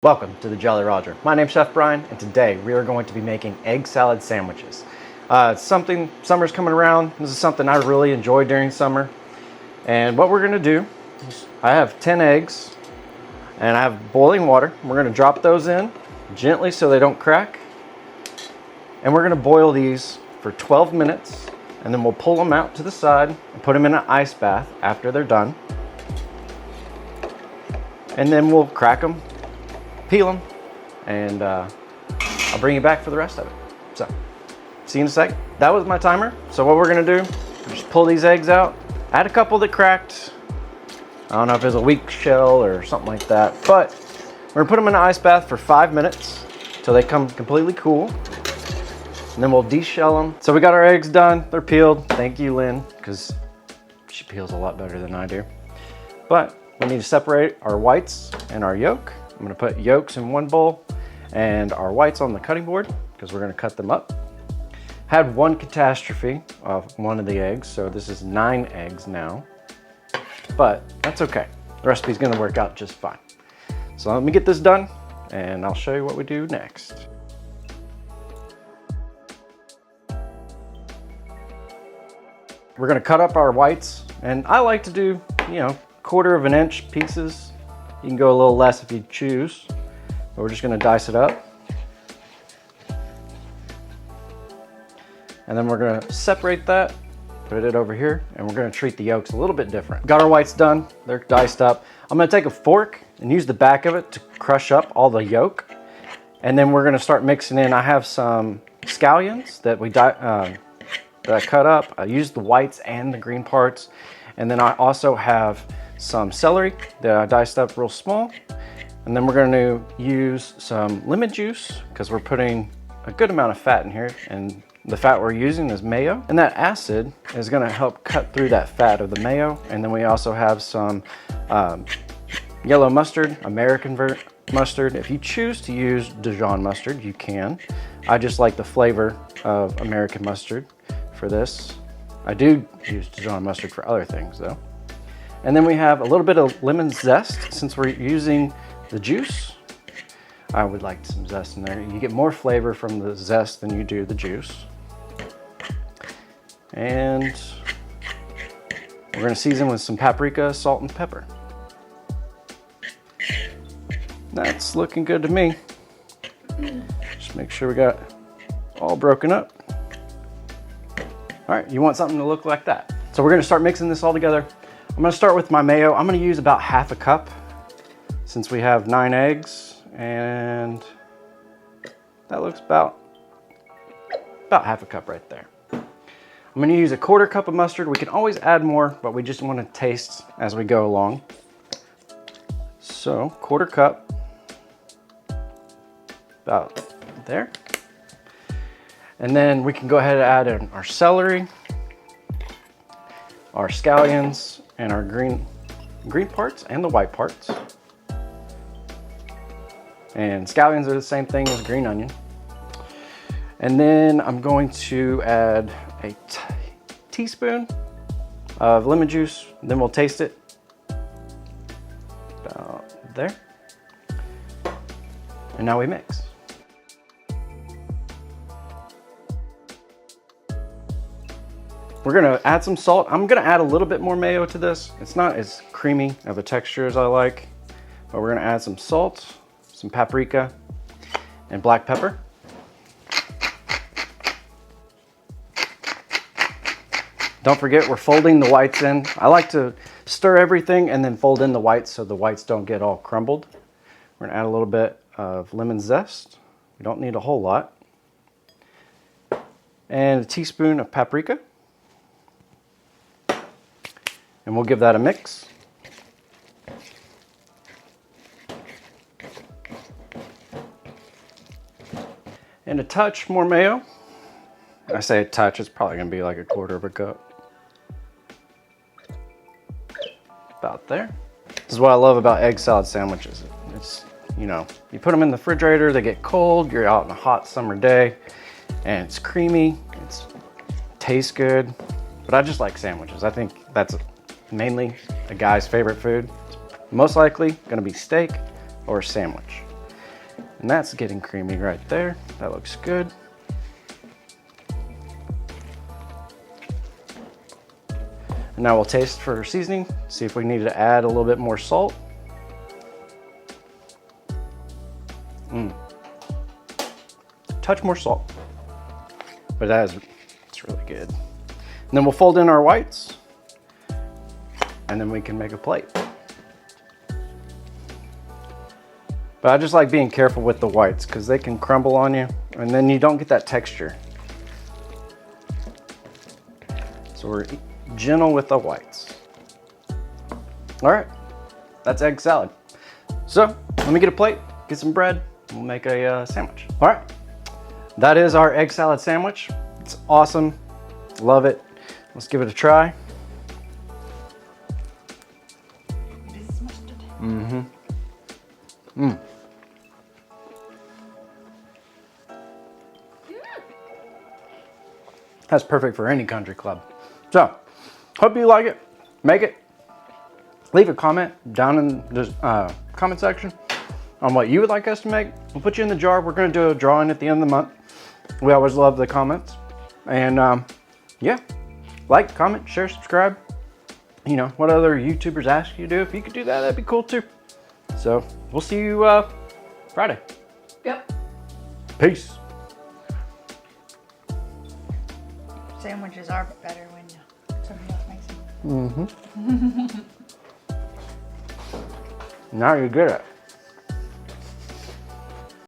Welcome to the Jolly Roger. My name's Chef Brian, and today we are going to be making egg salad sandwiches. Summer's coming around. This is something I really enjoy during summer. And what we're gonna do is, I have 10 eggs, and I have boiling water. We're gonna drop those in gently so they don't crack. And we're gonna boil these for 12 minutes, and then we'll pull them out to the side and put them in an ice bath after they're done. And then we'll crack them, peel them, and I'll bring you back for the rest of it. So, see you in a sec. That was my timer. So what we're gonna do, just pull these eggs out. I had a couple that cracked. I don't know if it was a weak shell or something like that, but we're gonna put them in an ice bath for 5 minutes till they come completely cool. And then we'll de-shell them. So we got our eggs done, they're peeled. Thank you, Lynn, because she peels a lot better than I do. But we need to separate our whites and our yolk. I'm gonna put yolks in one bowl and our whites on the cutting board because we're gonna cut them up. Had one catastrophe of one of the eggs, so this is 9 eggs now, but that's okay. The recipe's gonna work out just fine. So let me get this done and I'll show you what we do next. We're gonna cut up our whites, and I like to do, 1/4 of an inch pieces. You can go a little less if you choose, but we're just gonna dice it up. And then we're gonna separate that, put it over here, and we're gonna treat the yolks a little bit different. Got our whites done, they're diced up. I'm gonna take a fork and use the back of it to crush up all the yolk. And then we're gonna start mixing in. I have some scallions that that I cut up. I used the whites and the green parts. And then I also have some celery that I diced up real small. And then we're going to use some lemon juice because we're putting a good amount of fat in here, and the fat we're using is mayo, and that acid is going to help cut through that fat of the mayo. And then we also have some yellow mustard, American mustard. If you choose to use Dijon mustard, you can. I just like the flavor of American mustard for this. I do use Dijon mustard for other things though. And then we have a little bit of lemon zest. Since we're using the juice, I would like some zest in there. You get more flavor from the zest than you do the juice. And we're gonna season with some paprika, salt, and pepper. That's looking good to me. Just make sure we got it all broken up. All right, you want something to look like that. So we're gonna start mixing this all together. I'm gonna start with my mayo. I'm gonna use about 1/2 cup since we have 9 eggs, and that looks about 1/2 cup right there. I'm gonna use a 1/4 cup of mustard. We can always add more, but we just wanna taste as we go along. So 1/4 cup, about there. And then we can go ahead and add in our celery, our scallions, and our green parts and the white parts. And scallions are the same thing as green onion. And then I'm going to add a teaspoon of lemon juice. Then we'll taste it. About there. And now we mix. We're gonna add some salt. I'm gonna add a little bit more mayo to this. It's not as creamy of a texture as I like, but we're gonna add some salt, some paprika, and black pepper. Don't forget, we're folding the whites in. I like to stir everything and then fold in the whites so the whites don't get all crumbled. We're gonna add a little bit of lemon zest. We don't need a whole lot. And a teaspoon of paprika. And we'll give that a mix. And a touch more mayo. I say a touch, it's probably gonna be like 1/4 cup. About there. This is what I love about egg salad sandwiches. It's, you put them in the refrigerator, they get cold, you're out on a hot summer day, and it's creamy, it tastes good. But I just like sandwiches. I think that's mainly a guy's favorite food. Most likely gonna be steak or a sandwich. And that's getting creamy right there. That looks good. And now we'll taste for seasoning, see if we need to add a little bit more salt. Touch more salt, but it's really good. And then we'll fold in our whites, and then we can make a plate. But I just like being careful with the whites because they can crumble on you, and then you don't get that texture. So we're gentle with the whites. All right, that's egg salad. So let me get a plate, get some bread, and we'll make a sandwich. All right, that is our egg salad sandwich. It's awesome, love it. Let's give it a try. That's perfect for any country club. So, hope you like it. Make it. Leave a comment down in the comment section on what you would like us to make. We'll put you in the jar. We're going to do a drawing at the end of the month. We always love the comments. And yeah, like, comment, share, subscribe. You know, what other YouTubers ask you to do. If you could do that, that'd be cool too. So, we'll see you Friday. Yep. Peace. Sandwiches are better when somebody else makes them. Now you get it.